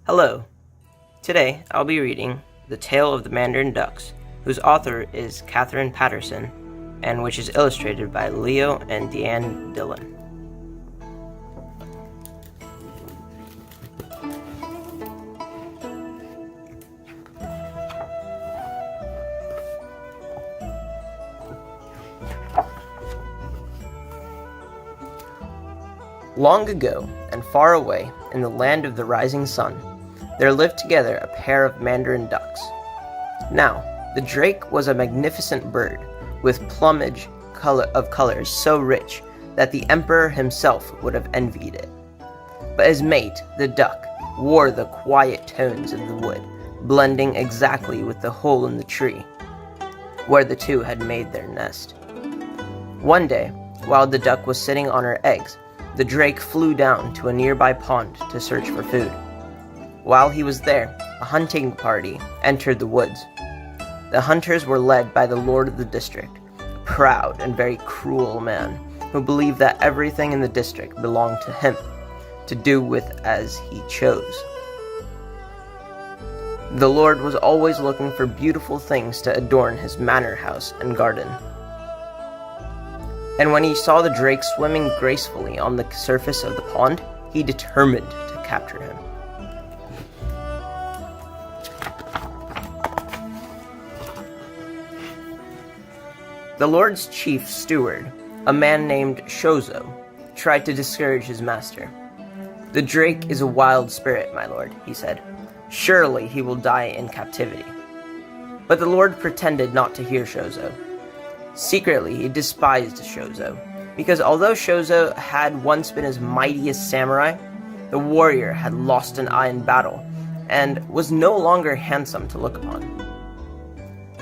Hello. Today I'll be reading The Tale of the Mandarin Ducks, whose author is Katherine Paterson, and which is illustrated by Leo and Deanne Dillon. Long ago, and far away, in the land of the rising sun, there lived together a pair of Mandarin Ducks. Now, the drake was a magnificent bird, with plumage of colors so rich that the emperor himself would have envied it. But his mate, the duck, wore the quiet tones of the wood, blending exactly with the hole in the tree, where the two had made their nest. One day, while the duck was sitting on her eggs, the drake flew down to a nearby pond to search for food. While he was there, a hunting party entered the woods. The hunters were led by the lord of the district, a proud and very cruel man who believed that everything in the district belonged to him, to do with as he chose. The lord was always looking for beautiful things to adorn his manor house and garden. And when he saw the drake swimming gracefully on the surface of the pond, he determined to capture him. The lord's chief steward, a man named Shozo, tried to discourage his master. "The drake is a wild spirit, my lord," he said. "Surely he will die in captivity." But the lord pretended not to hear Shozo. Secretly, he despised Shozo, because although Shozo had once been as mighty as samurai, the warrior had lost an eye in battle, and was no longer handsome to look upon.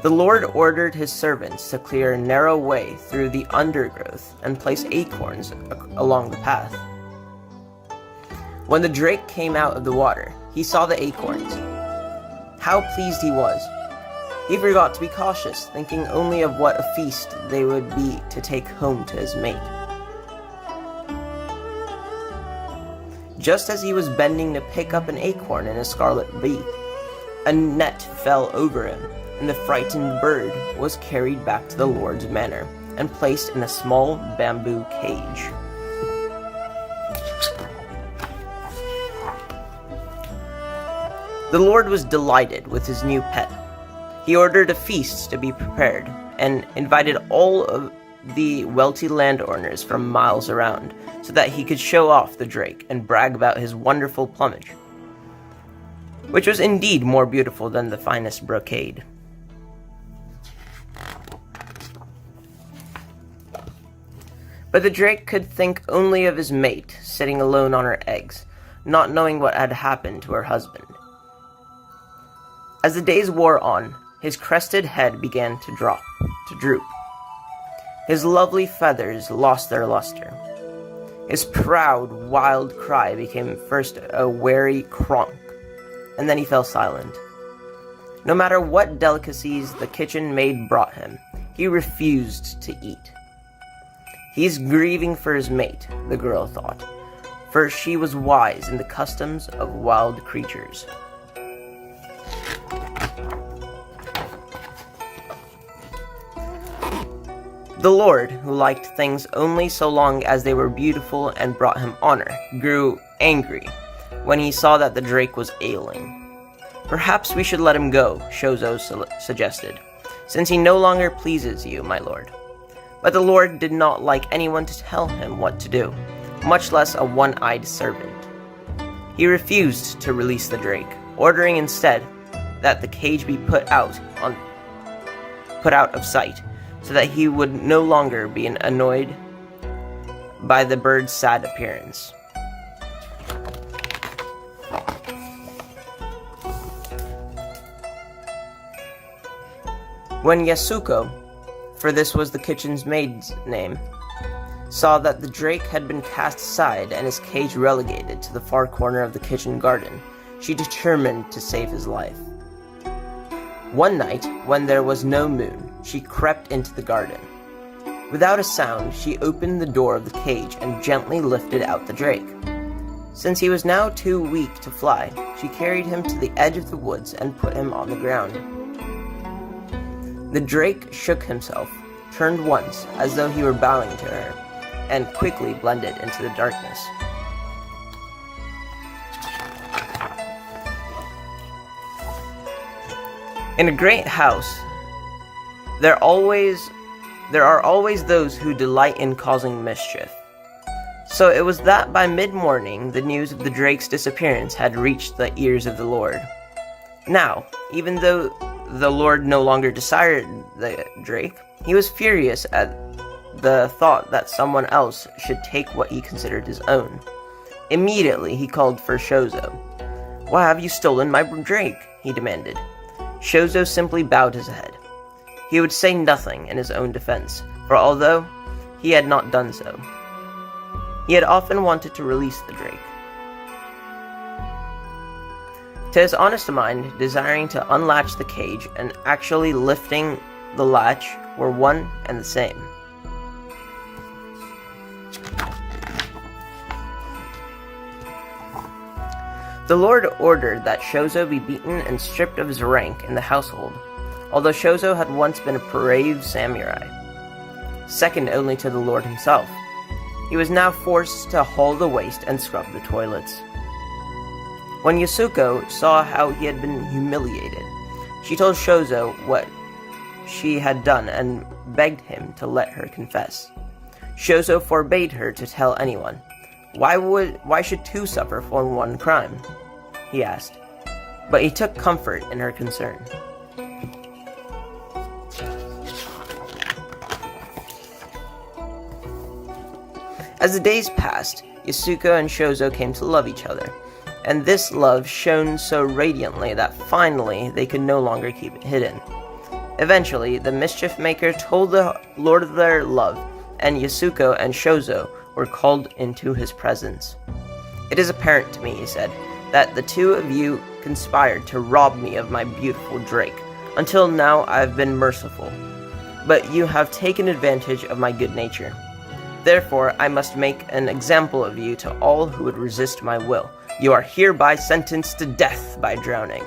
The lord ordered his servants to clear a narrow way through the undergrowth and place acorns along the path. When the drake came out of the water, he saw the acorns. How pleased he was! He forgot to be cautious, thinking only of what a feast they would be to take home to his mate. Just as he was bending to pick up an acorn in a scarlet wreath, a net fell over him, and the frightened bird was carried back to the lord's manor and placed in a small bamboo cage. The lord was delighted with his new pet. He ordered a feast to be prepared, and invited all of the wealthy landowners from miles around, so that he could show off the drake and brag about his wonderful plumage, which was indeed more beautiful than the finest brocade. But the drake could think only of his mate, sitting alone on her eggs, not knowing what had happened to her husband. As the days wore on, his crested head began to droop. His lovely feathers lost their luster. His proud, wild cry became first a wary cronk, and then he fell silent. No matter what delicacies the kitchen maid brought him, he refused to eat. "He's grieving for his mate," the girl thought, for she was wise in the customs of wild creatures. The lord, who liked things only so long as they were beautiful and brought him honor, grew angry when he saw that the drake was ailing. "Perhaps we should let him go," Shozo suggested, "since he no longer pleases you, my lord." But the lord did not like anyone to tell him what to do, much less a one-eyed servant. He refused to release the drake, ordering instead that the cage be put out of sight, so that he would no longer be annoyed by the bird's sad appearance. When Yasuko, for this was the kitchen's maid's name, saw that the drake had been cast aside and his cage relegated to the far corner of the kitchen garden, she determined to save his life. One night, when there was no moon, she crept into the garden. Without a sound, she opened the door of the cage and gently lifted out the drake. Since he was now too weak to fly, she carried him to the edge of the woods and put him on the ground. The drake shook himself, turned once as though he were bowing to her, and quickly blended into the darkness. In a great house, there are always those who delight in causing mischief. So it was that by mid-morning the news of the drake's disappearance had reached the ears of the Lord. Now, even though the Lord no longer desired the drake, he was furious at the thought that someone else should take what he considered his own. Immediately he called for Shozo. "Why have you stolen my drake?" he demanded. Shozo simply bowed his head. He would say nothing in his own defense, for although he had not done so, he had often wanted to release the drake. To his honest mind, desiring to unlatch the cage and actually lifting the latch were one and the same. The Lord ordered that Shozo be beaten and stripped of his rank in the household, although Shozo had once been a brave samurai, second only to the Lord himself. He was now forced to haul the waste and scrub the toilets. When Yasuko saw how he had been humiliated, she told Shozo what she had done and begged him to let her confess. Shozo forbade her to tell anyone. Why should two suffer for one crime? He asked, but he took comfort in her concern. As the days passed, Yasuko and Shozo came to love each other, and this love shone so radiantly that finally they could no longer keep it hidden. Eventually, the mischief maker told the Lord of their love, and Yasuko and Shozo were called into his presence. "It is apparent to me," he said, "that the two of you conspired to rob me of my beautiful drake. Until now I have been merciful, but you have taken advantage of my good nature. Therefore, I must make an example of you to all who would resist my will. You are hereby sentenced to death by drowning."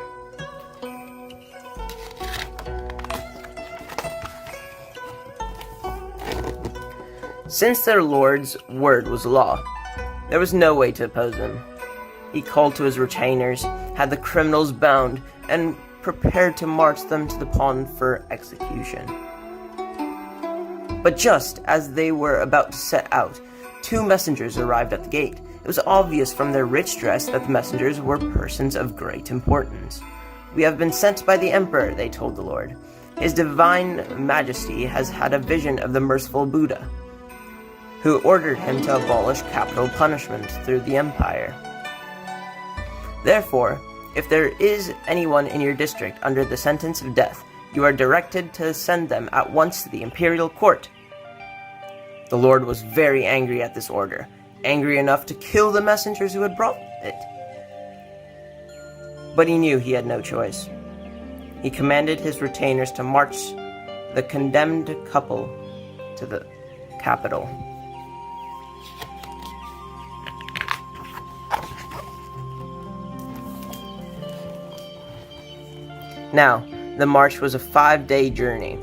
Since their lord's word was law, there was no way to oppose him. He called to his retainers, had the criminals bound, and prepared to march them to the pond for execution. But just as they were about to set out, two messengers arrived at the gate. It was obvious from their rich dress that the messengers were persons of great importance. "We have been sent by the Emperor," they told the Lord. "His Divine Majesty has had a vision of the merciful Buddha, who ordered him to abolish capital punishment through the empire. Therefore, if there is anyone in your district under the sentence of death, you are directed to send them at once to the imperial court." The Lord was very angry at this order, angry enough to kill the messengers who had brought it. But he knew he had no choice. He commanded his retainers to march the condemned couple to the capital. Now, the march was a 5-day journey.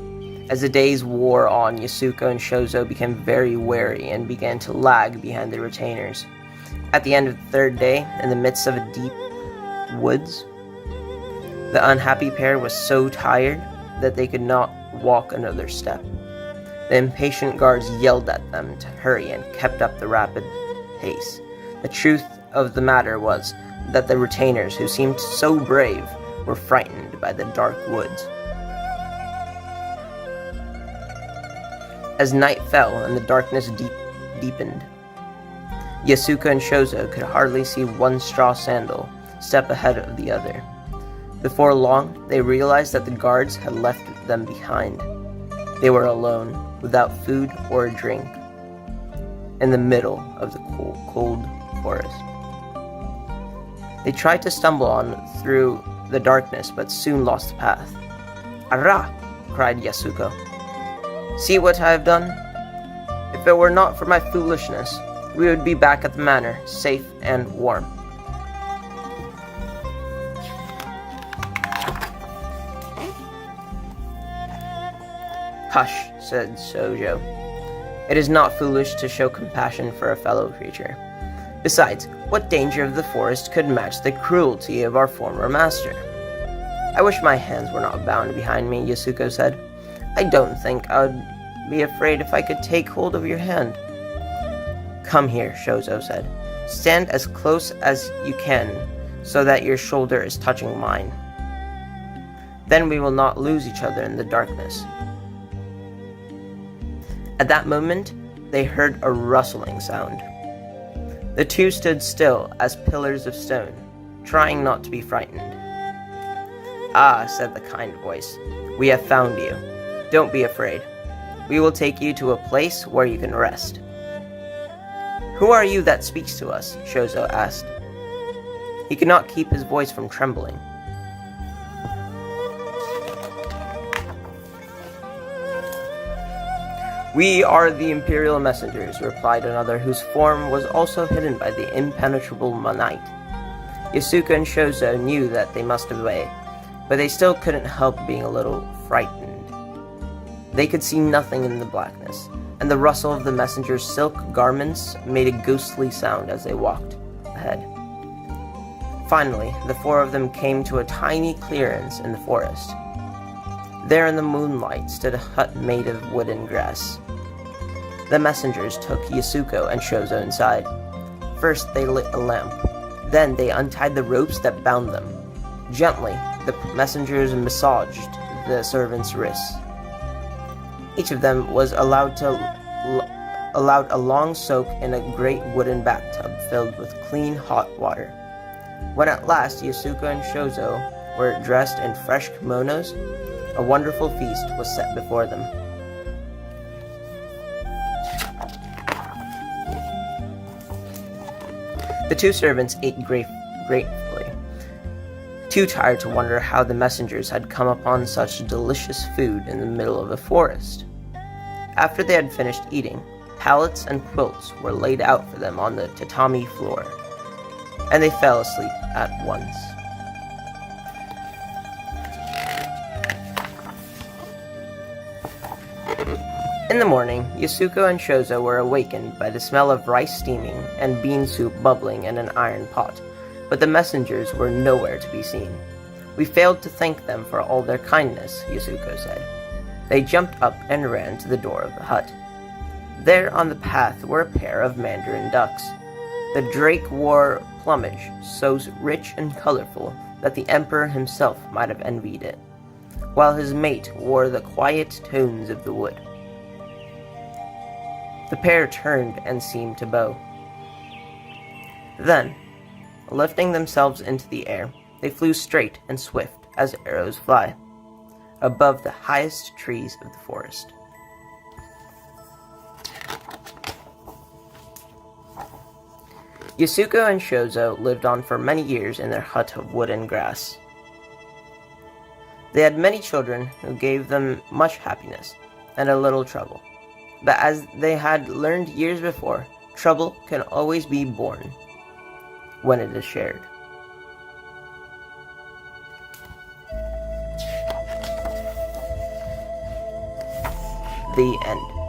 As the days wore on, Yasuko and Shozo became very wary and began to lag behind their retainers. At the end of the 3rd day, in the midst of a deep woods, the unhappy pair was so tired that they could not walk another step. The impatient guards yelled at them to hurry and kept up the rapid pace. The truth of the matter was that the retainers, who seemed so brave, were frightened by the dark woods. As night fell and the darkness deepened, Yasuko and Shozo could hardly see one straw sandal step ahead of the other. Before long, they realized that the guards had left them behind. They were alone, without food or a drink, in the middle of the cold forest. They tried to stumble on through the darkness, but soon lost the path. "Ara!" cried Yasuko. "See what I have done? If it were not for my foolishness, we would be back at the manor, safe and warm." "Hush," said Shoujo. "It is not foolish to show compassion for a fellow creature. Besides, what danger of the forest could match the cruelty of our former master?" "I wish my hands were not bound behind me," Yasuko said. "I don't think I would be afraid if I could take hold of your hand." "Come here," Shoujo said. "Stand as close as you can so that your shoulder is touching mine. Then we will not lose each other in the darkness." At that moment, they heard a rustling sound. The two stood still as pillars of stone, trying not to be frightened. "Ah," said the kind voice, "we have found you. Don't be afraid. We will take you to a place where you can rest." "Who are you that speaks to us?" Shoujo asked. He could not keep his voice from trembling. "We are the Imperial Messengers," replied another, whose form was also hidden by the impenetrable night. Yasuko and Shoujo knew that they must obey, but they still couldn't help being a little frightened. They could see nothing in the blackness, and the rustle of the messengers' silk garments made a ghostly sound as they walked ahead. Finally, the four of them came to a tiny clearance in the forest. There in the moonlight stood a hut made of wood and grass. The messengers took Yasuko and Shoujo inside. First they lit a lamp. Then they untied the ropes that bound them. Gently, the messengers massaged the servants' wrists. Each of them was allowed a long soak in a great wooden bathtub filled with clean hot water. When at last Yasuko and Shoujo were dressed in fresh kimonos, a wonderful feast was set before them. The two servants ate gratefully, too tired to wonder how the messengers had come upon such delicious food in the middle of a forest. After they had finished eating, pallets and quilts were laid out for them on the tatami floor, and they fell asleep at once. In the morning, Yasuko and Shoujo were awakened by the smell of rice steaming and bean soup bubbling in an iron pot, but the messengers were nowhere to be seen. "We failed to thank them for all their kindness," Yasuko said. They jumped up and ran to the door of the hut. There on the path were a pair of Mandarin ducks. The drake wore plumage so rich and colorful that the emperor himself might have envied it, while his mate wore the quiet tones of the wood. The pair turned and seemed to bow. Then, lifting themselves into the air, they flew straight and swift as arrows fly, above the highest trees of the forest. Yasuko and Shoujo lived on for many years in their hut of wood and grass. They had many children who gave them much happiness and a little trouble. But as they had learned years before, trouble can always be borne when it is shared. The end.